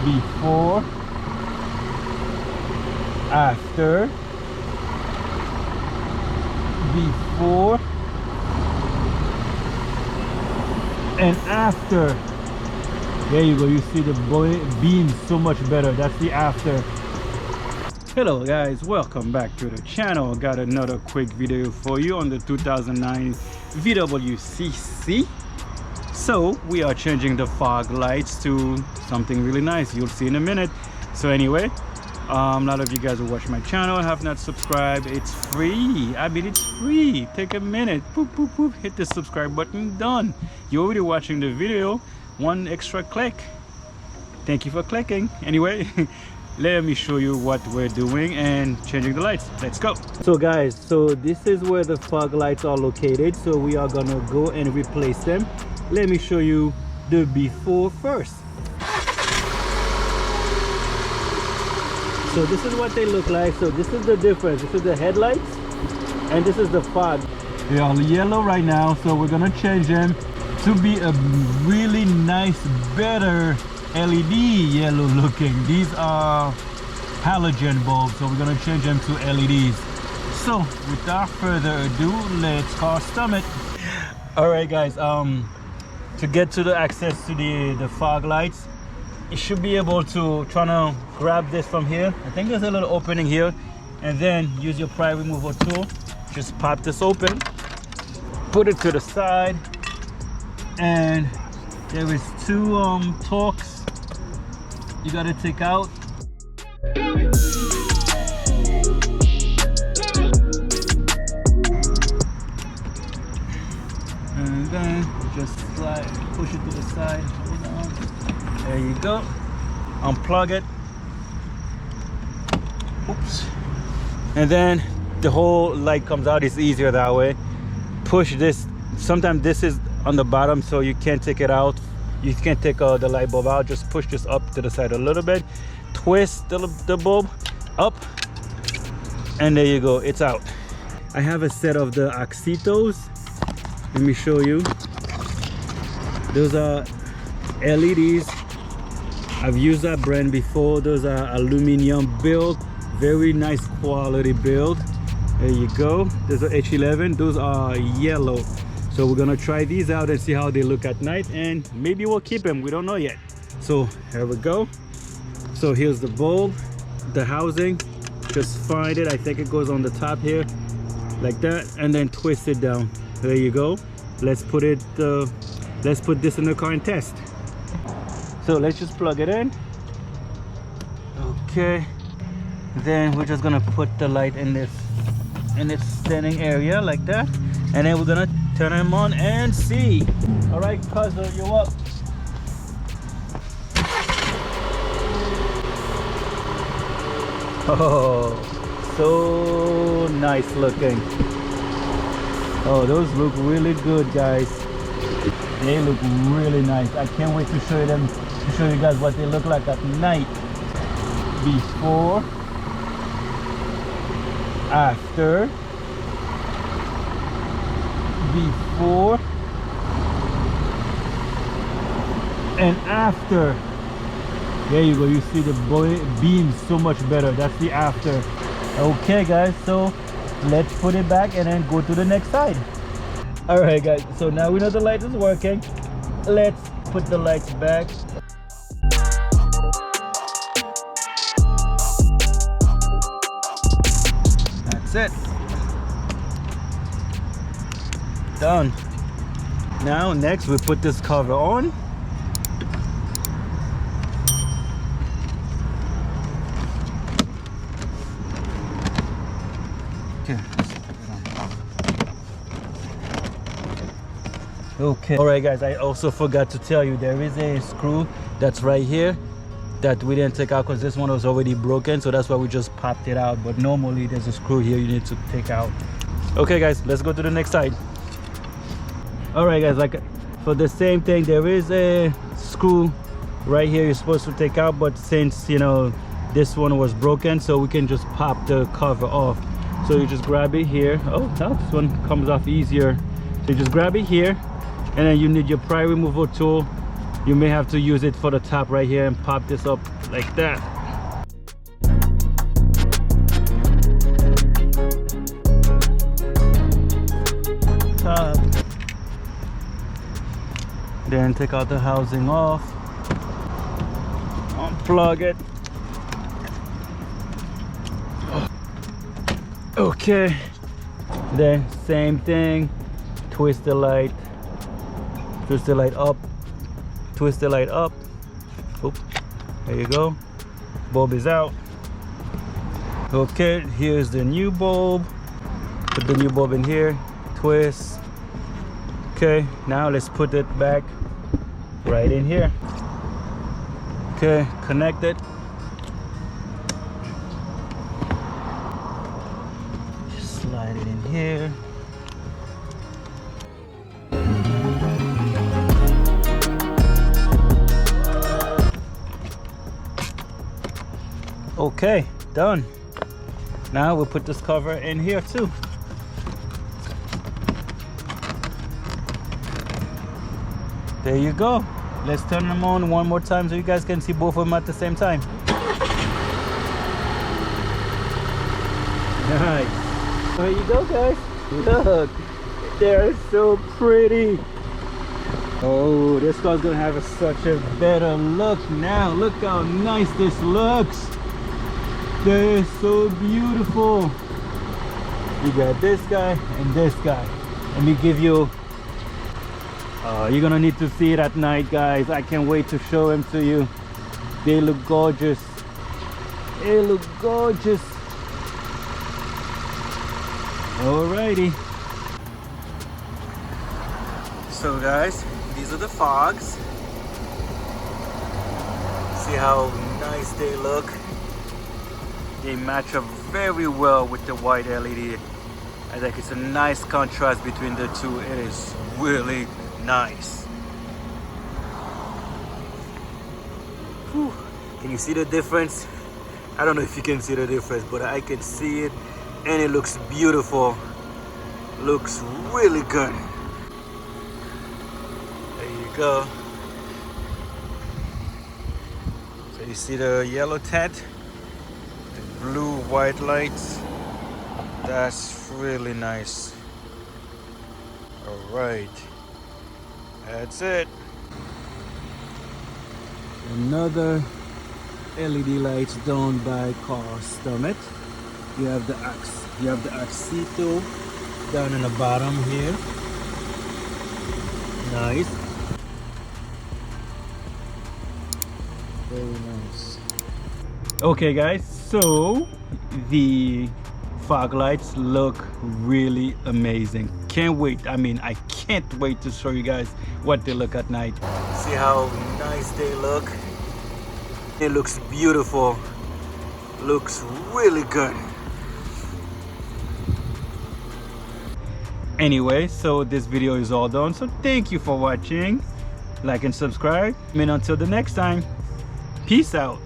before, after, before, and after. There you go, you see the beam so much better. That's the after. Hello guys, welcome back to the channel. Got another quick video for you on the 2009 Volkswagen CC. So we are changing the fog lights to something really nice. You'll see in a minute. So anyway, a lot of you guys who watch my channel have not subscribed. It's free. I mean, it's free. Take a minute, boop, boop, boop, hit the subscribe button. Done. You're already watching the video. One extra click. Thank you for clicking. Anyway, let me show you what we're doing and changing the lights. Let's go. So guys, so this is where the fog lights are located. So we are gonna go and replace them. Let me show you the before first. So this is what they look like. So this is the difference. This is the headlights and this is the fog. They are yellow right now, so we're gonna change them to be a really nice, better LED yellow looking. These are halogen bulbs, so we're gonna change them to LEDs. So without further ado, let's custom it. All right guys, to get to the access to the fog lights, you should be able to try to grab this from here. I think there's a little opening here, and then use your pry removal tool. Just pop this open, put it to the side, and there is two torques you gotta take out. And then just slide, push it to the side, hold it on. There you go. Unplug it. Oops. And then the whole light comes out. It's easier that way. Push this. Sometimes this is on the bottom, so you can't take it out. You can't take the light bulb out. Just push this up to the side a little bit. Twist the bulb up, and there you go. It's out. I have a set of the Oxitos. Let me show you. Those are LEDs. I've used that brand before. Those are aluminum build, very nice quality build. There you go. Those are H11. Those are yellow. So we're gonna try these out and see how they look at night, and maybe we'll keep them. We don't know yet. So here we go. So here's the bulb, the housing. Just find it. I think it goes on the top here, like that, and then twist it down. There you go. Let's put it. Let's put this in the car and test. So let's just plug it in. Okay. Then we're just gonna put the light in its standing area like that, and then we're gonna turn them on and see. All right, Cuzzo, you up? Oh, so nice looking. Oh, those look really good, guys. They look really nice. I can't wait to show you guys what they look like at night. Before, after, before, and after. There you go. You see the beam so much better. That's the after. Okay guys, so let's put it back and then go to the next side. All right guys, so now we know the light is working. Let's put the lights back. That's it. Done. Now next we put this cover on. Okay. All right guys, I also forgot to tell you there is a screw that's right here that we didn't take out because this one was already broken, so that's why we just popped it out. But normally there's a screw here you need to take out. Okay guys, let's go to the next side. All right guys, like for the same thing, there is a screw right here you're supposed to take out, but since you know this one was broken, so we can just pop the cover off. So you just grab it here. Oh, now this one comes off easier. So you just grab it here, and then you need your pry removal tool You may have to use it for the top right here and pop this up like that. Top. Then take out the housing off. Unplug it. Okay. Then same thing. Twist the light. Twist the light up. Twist the light up. Oop. There you go. Bulb is out. Okay, here's the new bulb. Put the new bulb in here. Twist. Okay, now let's put it back right in here. Okay, connect it. Just slide it in here. Okay, done. Now we'll put this cover in here too. There you go. Let's turn them on one more time so you guys can see both of them at the same time. Nice. There you go, guys. Look, they're so pretty. Oh, this car's gonna have such a better look now. Look how nice this looks. They're so beautiful. You got this guy and this guy. Let me give you, you're gonna need to see it at night, guys. I can't wait to show them to you. They look gorgeous. They look gorgeous. Alrighty. So guys, these are the fogs. See how nice they look. They match up very well with the white LED. I think it's a nice contrast between the two. It is really nice. Whew. Can you see the difference? I don't know if you can see the difference, but I can see it, and it looks beautiful. Looks really good. There you go. So you see the yellow tint, the blue white lights. That's really nice. All right, that's it. Another LED lights done by Car Stomach. You have the Axito down in the bottom here. Nice. Very nice. Okay guys, so the fog lights look really amazing. Can't wait. I mean, I can't wait to show you guys what they look at night. See how nice they look. It looks beautiful. Looks really good. Anyway, so this video is all done. So thank you for watching. Like and subscribe. And until the next time, peace out.